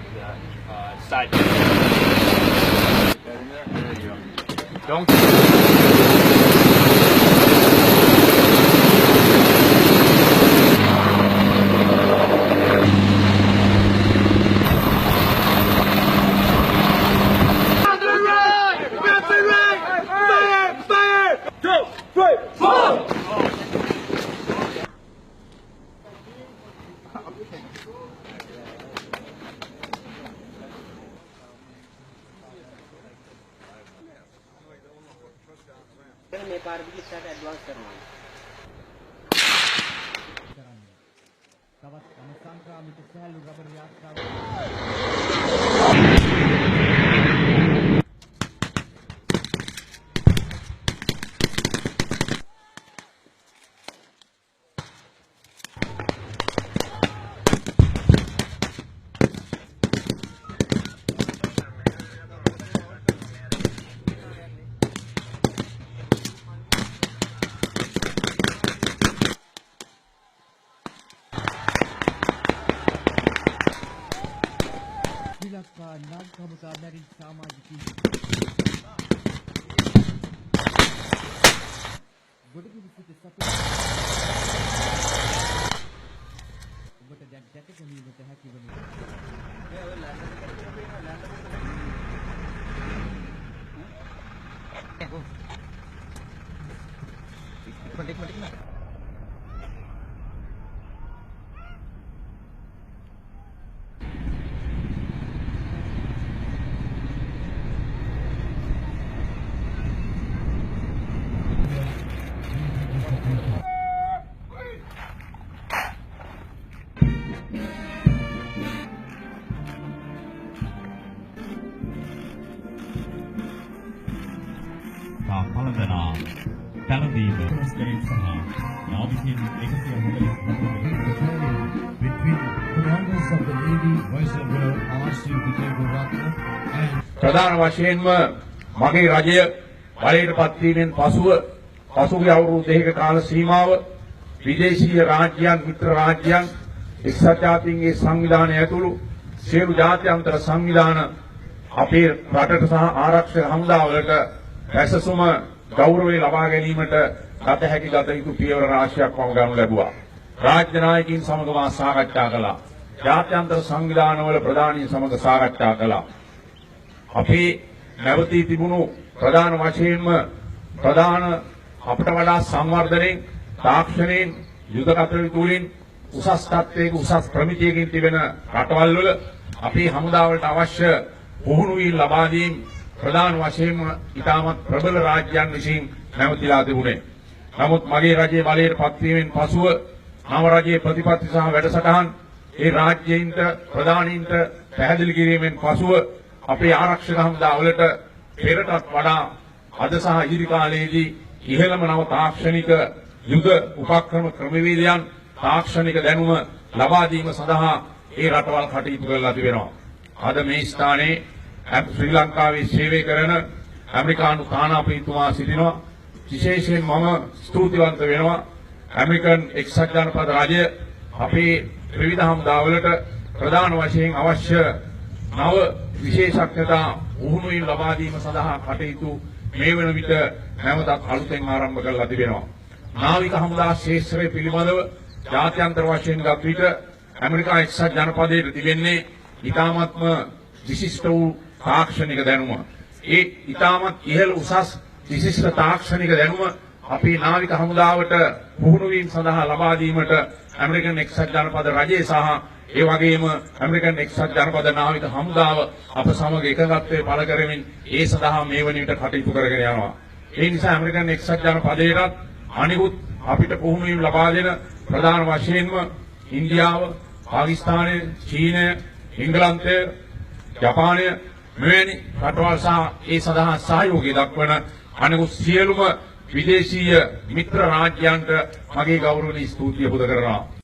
towards the side. There you go. Don't. मैं पार भी साथ एडवांस करना है तवत समस्यांका मित सहलु रबर यात्रा का नाग का मेरी सामाजिक गुडगी विसित सपे बट जैकेट नहीं होता है कि बनी एक मिनट ना පළඳනා පැළඳීම ස්කරීන් සහ නාවිකයන් 144 between commanders of the Navy, Vice Admiral R.C. Vijayaratne and ප්‍රධාන වශයෙන්ම මගේ රජය බලයටපත් වීමෙන් පසුගිය අවුරුදු දෙකක කාල සීමාව විදේශීය රාජ්‍යයන් මිත්‍ර රාජ්‍යයන් එක්සත් ජාතීන්ගේ සංවිධානය ඇතුළු සියලු ජාත්‍යන්තර සංවිධාන අපේ රටට සහ ආරක්ෂක හමුදාවලට පැසසුම ගෞරවය ලබා ගැනීමට ගත යුතු පියවර රාශියක් මම ගනු ලැබුවා. රාජ්‍ය නායකයින් සමග මා සාකච්ඡා කළා. ජාත්‍යන්තර සංවිධානවල ප්‍රධානීන් සමග සාකච්ඡා කළා. අපේ නැවතී තිබුණු ප්‍රධාන වශයෙන්ම අපට වඩා සංවර්ධනයෙන් තාක්ෂණයෙන් යුද කටයුතු වලින් උසස් තත්ත්වයක උසස් ප්‍රමිතියකින් තිබෙන රටවල් වල අපේ හමුදාවලට අවශ්‍ය පුහුණු වීම ලබා දීම ප්‍රධාන වශයෙන්ම ඉතාමත් ප්‍රබල රාජ්‍යයන් විසින් නැවතිලා තිබුණේ. නමුත් මගේ රජයේ බලයට පත්වීමෙන් පසුව නව රජයේ ප්‍රතිපත්ති සහ වැඩසටහන් ඒ රාජ්‍යයින්ට ප්‍රධානීන්ට පැහැදිලි කිරීමෙන් පසුව අපේ ආරක්ෂක හමුදාවලට පෙරටත් වඩා අද සහ ඉදිරි කාලයේදී ඉහළම නව තාක්ෂණික යුද උපක්‍රම ක්‍රමවේදයන් තාක්ෂණික දැනුම ලබා දීම සඳහා ඒ රටවල් කටයුතු කරලා තිබෙනවා. අද මේ ස්ථානයේ ශ්‍රී ලංකාවේ සේවය කරන ඇමරිකානු තානාපතිතුමා සිටිනවා. විශේෂයෙන් මම ස්තුතිවන්ත වෙනවා ඇමරිකන් එක්සත් ජනපද රජය අපේ ත්‍රිවිධ හමුදාවලට ප්‍රධාන වශයෙන් අවශ්‍ය නව විශේෂඥතා උහුණුවීම් ලබා දීම සඳහා කටයුතු මේ වන විට නැවතත් අලුතෙන් ආරම්භ කරලා තිබෙනවා. නාවික හමුදා ශේෂ්ත්‍රය පිළිබඳව ජාත්‍යන්තර වශයෙන් ගත් විට ඇමරිකා එක්සත් ජනපදයේ තිබෙන්නේ ඉතාමත්ම විශිෂ්ට වූ තාක්ෂණික දැනුම. ඒ ඉතාමත් ඉහළ උසස් විශිෂ්ට තාක්ෂණික දැනුම අපේ නාවික හමුදාවට පුහුණු වීම සඳහා ලබා දීමට ඇමරිකන් එක්සත් ජනපද රජය සහ ඒ වගේම ඇමරිකන් එක්සත් ජනපද නාවික හමුදාව අප සමග එකගත්වයේ පළ කරමින් ඒ සඳහා මේ වන විට කටයුතු කරගෙන යනවා. ඒ නිසා ඇමරිකන් එක්සත් ජනපදයේත් අනිකුත් අපිට පුහුණු වීම ලබා දෙන ප්‍රධාන වශයෙන්ම ඉන්දියාව, පාකිස්තානය, චීනය, එංගලන්තය, ජපානය මෙවැනි රටවල් සහ ඒ සඳහා සහයෝගය දක්වන අනිකුත් සියලුම විදේශීය මිත්‍ර රාජ්‍යයන්ට මගේ ගෞරවනීය ස්තුතිය පුද කරනවා.